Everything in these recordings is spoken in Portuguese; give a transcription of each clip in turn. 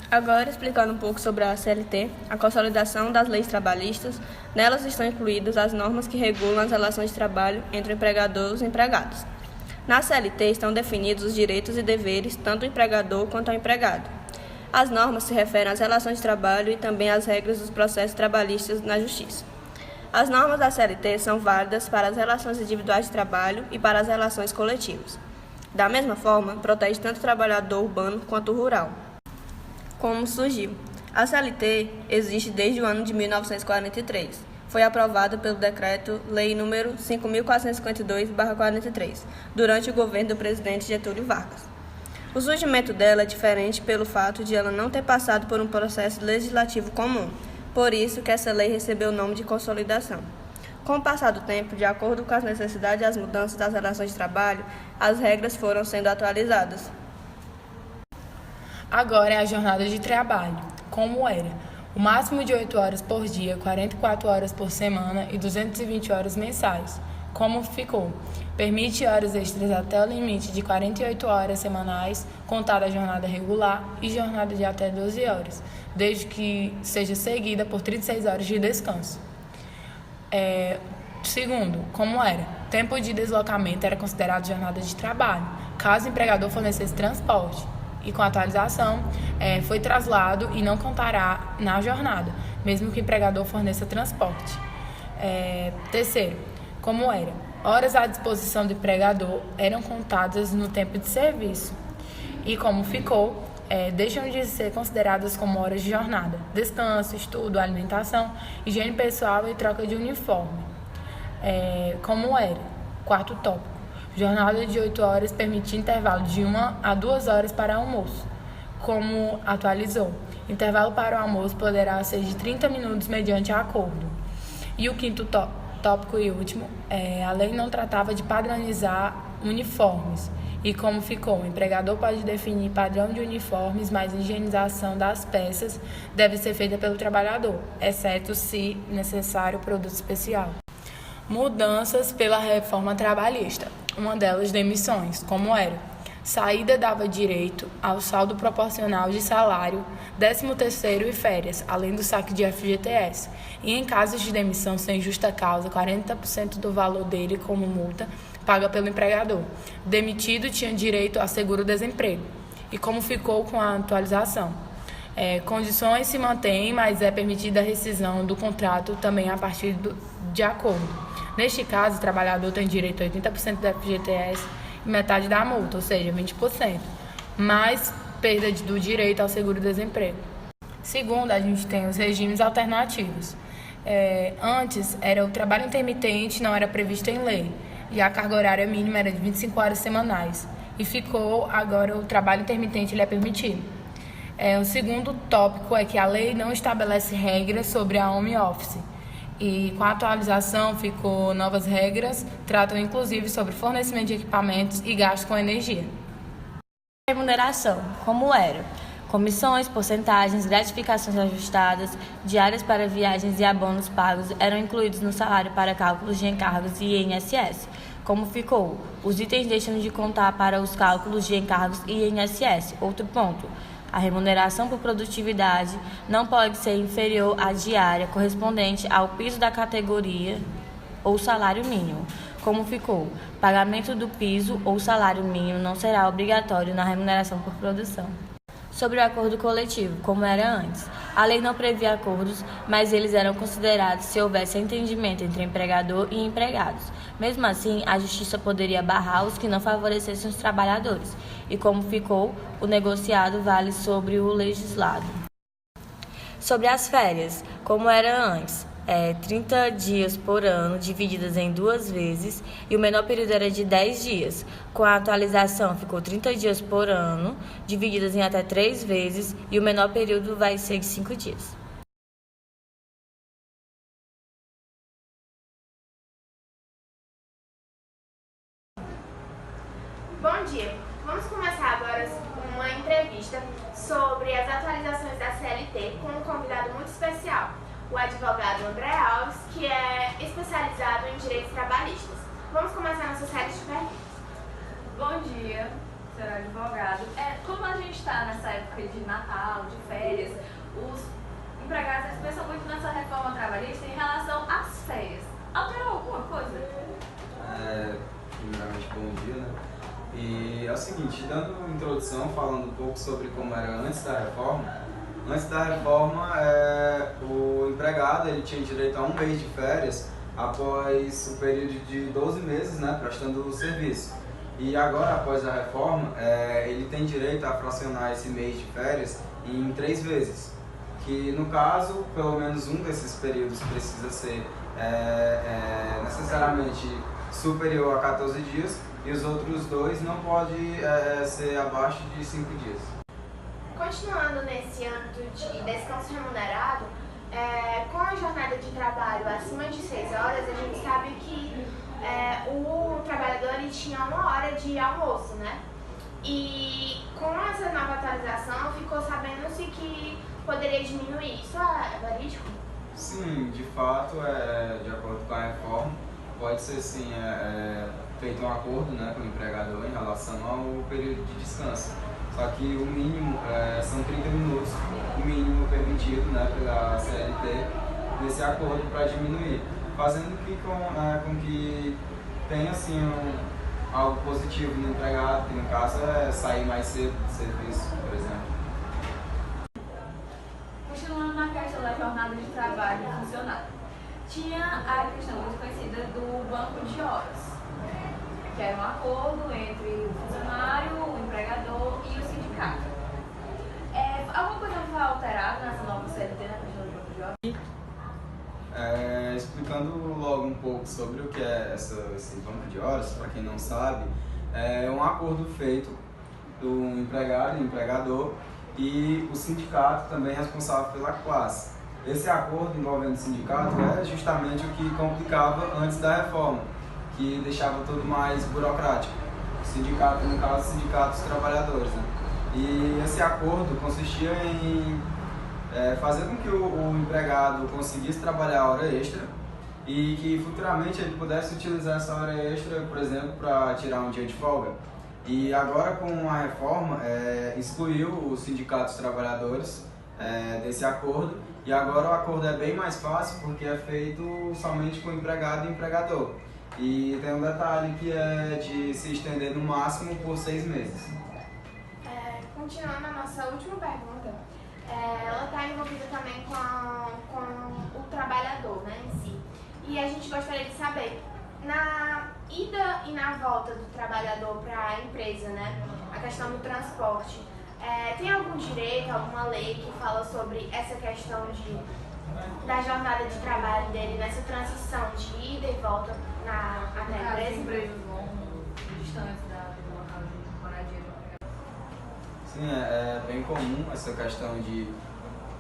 Agora, explicando um pouco sobre a CLT, a consolidação das leis trabalhistas, nelas estão incluídas as normas que regulam as relações de trabalho entre o empregador e os empregados. Na CLT estão definidos os direitos e deveres tanto do empregador quanto ao empregado. As normas se referem às relações de trabalho e também às regras dos processos trabalhistas na Justiça. As normas da CLT são válidas para as relações individuais de trabalho e para as relações coletivas. Da mesma forma, protege tanto o trabalhador urbano quanto o rural. Como surgiu? A CLT existe desde o ano de 1943. Foi aprovada pelo Decreto-Lei nº 5.452/43, durante o governo do presidente Getúlio Vargas. O surgimento dela é diferente pelo fato de ela não ter passado por um processo legislativo comum, por isso que essa lei recebeu o nome de consolidação. Com o passar do tempo, de acordo com as necessidades e as mudanças das relações de trabalho, as regras foram sendo atualizadas. Agora é a jornada de trabalho, como era. O máximo de 8 horas por dia, 44 horas por semana e 220 horas mensais. Como ficou? Permite horas extras até o limite de 48 horas semanais, contada a jornada regular e jornada de até 12 horas, desde que seja seguida por 36 horas de descanso. Segundo, como era? Tempo de deslocamento era considerado jornada de trabalho, caso o empregador fornecesse transporte. E com a atualização, foi traslado e não contará na jornada, mesmo que o empregador forneça transporte. Terceiro, como era? Horas à disposição do empregador eram contadas no tempo de serviço. E como ficou, deixam de ser consideradas como horas de jornada. Descanso, estudo, alimentação, higiene pessoal e troca de uniforme. Como era? Quarto tópico. Jornada de 8 horas permitia intervalo de 1 a 2 horas para almoço. Como atualizou, intervalo para o almoço poderá ser de 30 minutos mediante acordo. E o quinto tópico e último, a lei não tratava de padronizar uniformes. E como ficou, o empregador pode definir padrão de uniformes, mas a higienização das peças deve ser feita pelo trabalhador, exceto se necessário produto especial. Mudanças pela reforma trabalhista. Uma delas, demissões, como era. Saída dava direito ao saldo proporcional de salário, 13º e férias, além do saque de FGTS. E em casos de demissão sem justa causa, 40% do valor dele como multa paga pelo empregador. Demitido tinha direito a seguro-desemprego. E como ficou com a atualização? Condições se mantêm, mas é permitida a rescisão do contrato também a partir de acordo. Neste caso, o trabalhador tem direito a 80% do FGTS e metade da multa, ou seja, 20%, mais perda do direito ao seguro-desemprego. Segundo, a gente tem os regimes alternativos. Antes, era o trabalho intermitente, não era previsto em lei, e a carga horária mínima era de 25 horas semanais. E ficou, agora, o trabalho intermitente ele é permitido. O segundo tópico é que a lei não estabelece regras sobre a home office. E com a atualização ficou novas regras, tratam inclusive sobre fornecimento de equipamentos e gastos com energia. Remuneração, como era? Comissões, porcentagens, gratificações ajustadas, diárias para viagens e abonos pagos eram incluídos no salário para cálculos de encargos e INSS. Como ficou? Os itens deixam de contar para os cálculos de encargos e INSS. Outro ponto. A remuneração por produtividade não pode ser inferior à diária correspondente ao piso da categoria ou salário mínimo. Como ficou? Pagamento do piso ou salário mínimo não será obrigatório na remuneração por produção. Sobre o acordo coletivo, como era antes. A lei não previa acordos, mas eles eram considerados se houvesse entendimento entre empregador e empregados. Mesmo assim, a justiça poderia barrar os que não favorecessem os trabalhadores. E como ficou, o negociado vale sobre o legislado. Sobre as férias, como era antes. 30 dias por ano, divididas em 2 vezes, e o menor período era de 10 dias. Com a atualização, ficou 30 dias por ano, divididas em até 3 vezes, e o menor período vai ser de 5 dias. Bom dia! Vamos começar agora uma entrevista sobre as atualizações da CLT com um convidado muito especial, o advogado André Alves, que é especializado em direitos trabalhistas. Vamos começar nossa série de perguntas. Bom dia, senhor advogado. Como a gente está nessa época de Natal, de férias, os empregados eles pensam muito nessa reforma trabalhista em relação às férias. Alterou alguma coisa? Primeiramente, bom dia, né? E é o seguinte, dando uma introdução, falando um pouco sobre como era antes da reforma. Antes da reforma, o empregado ele tinha direito a 1 mês de férias após o período de 12 meses, né, prestando o serviço. E agora, após a reforma, ele tem direito a fracionar esse mês de férias em 3 vezes. Que, no caso, pelo menos um desses períodos precisa ser necessariamente superior a 14 dias e os outros 2 não pode ser abaixo de 5 dias. Continuando nesse âmbito de descanso remunerado, com a jornada de trabalho acima de 6 horas, a gente sabe que o trabalhador ele tinha 1 hora de almoço, né? E com essa nova atualização ficou sabendo-se que poderia diminuir. Isso é verídico? Sim, de fato, de acordo com a reforma, pode ser sim feito um acordo, né, com o empregador em relação ao período de descanso. Só que o mínimo são 30 minutos, o mínimo permitido, né, pela CLT nesse acordo para diminuir, fazendo com que tenha assim, algo positivo no empregado, que no caso é sair mais cedo do serviço, por exemplo. Continuando na questão da jornada de trabalho do funcionário, tinha a questão muito conhecida do banco de horas, que era um acordo entre o funcionário, o empregador e o sindicato. Alguma coisa foi alterada nessa nova CLT, na questão do banco de horas? Explicando logo um pouco sobre o que é esse banco de horas, para quem não sabe, é um acordo feito do empregado e empregador e o sindicato também responsável pela classe. Esse acordo envolvendo o sindicato é justamente o que complicava antes da reforma, que deixava tudo mais burocrático. O sindicato, no caso, o sindicato dos trabalhadores, né? E esse acordo consistia em fazer com que o empregado conseguisse trabalhar a hora extra e que futuramente ele pudesse utilizar essa hora extra, por exemplo, para tirar um dia de folga. E agora, com a reforma, excluiu o sindicato dos trabalhadores desse acordo, e agora o acordo é bem mais fácil porque é feito somente com o empregado e o empregador. E tem um detalhe que é de se estender no máximo por 6 meses. Continuando a nossa última pergunta, ela está envolvida também com o trabalhador, né, em si. E a gente gostaria de saber, na ida e na volta do trabalhador para a empresa, né, a questão do transporte, tem algum direito, alguma lei que fala sobre essa questão da jornada de trabalho dele nessa transição de ida e volta até a empresa? As empresas vão distantes do local de moradia do empregado. Sim, é bem comum essa questão de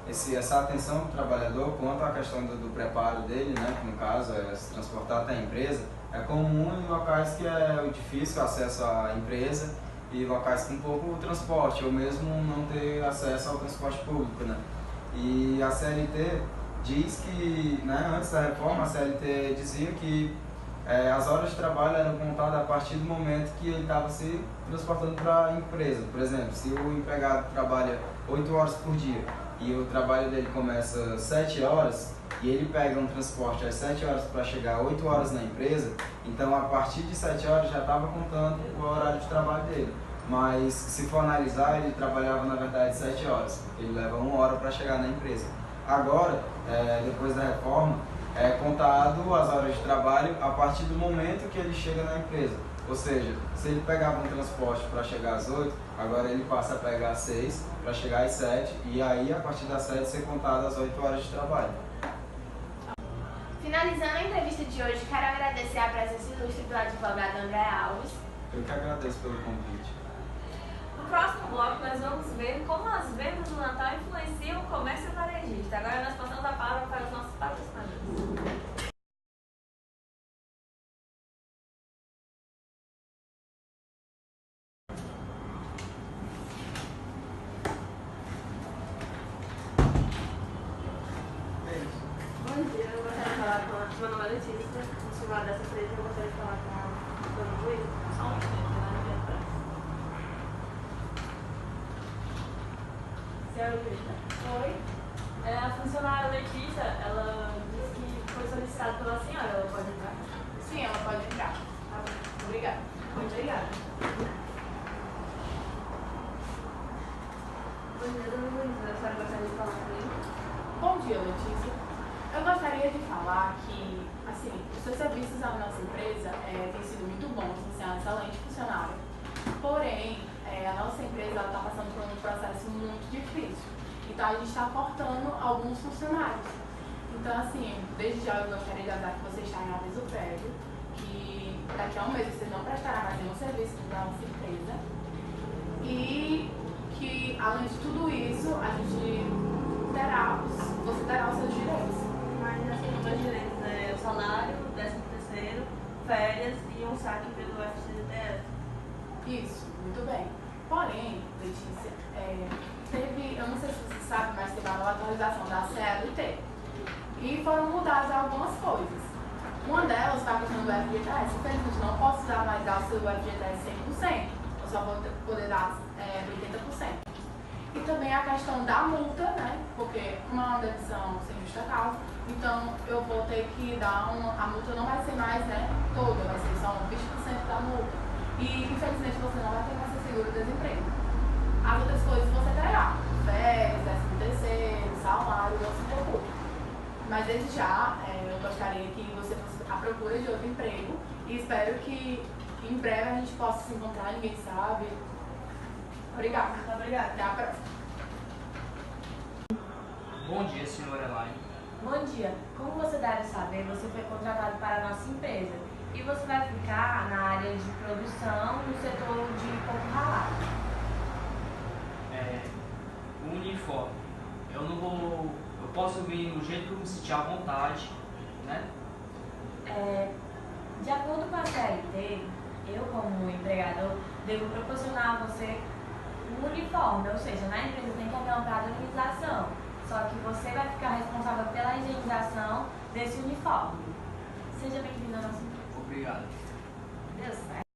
essa atenção do trabalhador quanto à questão do preparo dele, né, que no caso é se transportar até a empresa. É comum em locais que é difícil acesso à empresa e locais com pouco transporte, ou mesmo não ter acesso ao transporte público, né? E a CLT diz que, né, antes da reforma, a CLT dizia que as horas de trabalho eram contadas a partir do momento que ele estava se transportando para a empresa. Por exemplo, se o empregado trabalha 8 horas por dia e o trabalho dele começa às 7 horas e ele pega um transporte às 7 horas para chegar 8 horas na empresa, então a partir de 7 horas já estava contando o horário de trabalho dele. Mas se for analisar, ele trabalhava na verdade 7 horas, porque ele leva 1 hora para chegar na empresa. Agora, depois da reforma, é contado as horas de trabalho a partir do momento que ele chega na empresa. Ou seja, se ele pegava um transporte para chegar às 8, agora ele passa a pegar às 6 para chegar às 7 e aí a partir das 7 ser contado as 8 horas de trabalho. Finalizando a entrevista de hoje, quero agradecer a presença ilustre do advogado André Alves. Eu que agradeço pelo convite. No próximo bloco, nós vamos ver como as vendas do Natal influenciam o comércio varejista. Agora nós passamos a palavra para os nossos patrocinadores. Bom dia, eu gostaria de falar com a meu nome é Letícia, funcionária dessa empresa, eu gostaria de falar com a dona Luísa. Só um instante, né? Senhora Brita. Oi? A funcionária Letícia, ela disse que foi solicitada pela senhora. Ela pode entrar? Sim, ela pode entrar. Tá bom. Obrigada. Muito obrigada. Bom dia, dona Luísa. A senhora gostaria de falar comigo? Bom dia, Letícia. Eu gostaria de falar que, assim, os seus serviços na nossa empresa têm sido muito bons, você é uma excelente funcionária. Porém, a nossa empresa está passando por um processo muito difícil. Então, a gente está cortando alguns funcionários. Então, assim, desde já eu gostaria de avisar que você está em aviso prévio, que daqui a um mês você não prestará mais nenhum serviço da nossa empresa. E que, além de tudo isso, a gente você terá os seus direitos. Mas assim, os meus direitos é o salário, o 13º, férias e um saque pelo FGTS. Isso, muito bem. Porém, Letícia, eu não sei se você sabe, mas teve uma nova atualização da CLT. E foram mudadas algumas coisas. Uma delas está a questão do FGTS. Infelizmente, não posso usar mais dar o seu FGTS 100%. Eu só vou poder dar 80%. E também a questão da multa, né? Porque uma demissão sem justa causa. Então, eu vou ter que dar a multa não vai ser mais, né, toda, vai ser só 20% da multa. E, infelizmente, você não vai ter mais seguro-desemprego. As outras coisas você terá. Férias, 13º, salário, não se preocupe. Mas, desde já, eu gostaria que você fosse à procura de outro emprego. E espero que em breve a gente possa se encontrar, ninguém sabe. Obrigada. Muito obrigada. Até a próxima. Bom dia, senhora Elaine. Bom dia. Como você deve saber, você foi contratado para a nossa empresa e você vai ficar na área de produção, no setor de coco ralado. O uniforme. Eu posso vir do jeito que eu me sentir à vontade, né? De acordo com a CLT, eu como empregador devo proporcionar a você um uniforme, ou seja, na empresa tem que haver uma padronização, só que você vai ficar responsável pela higienização desse uniforme. Seja bem-vindo à nossa empresa. Obrigado. Deu certo?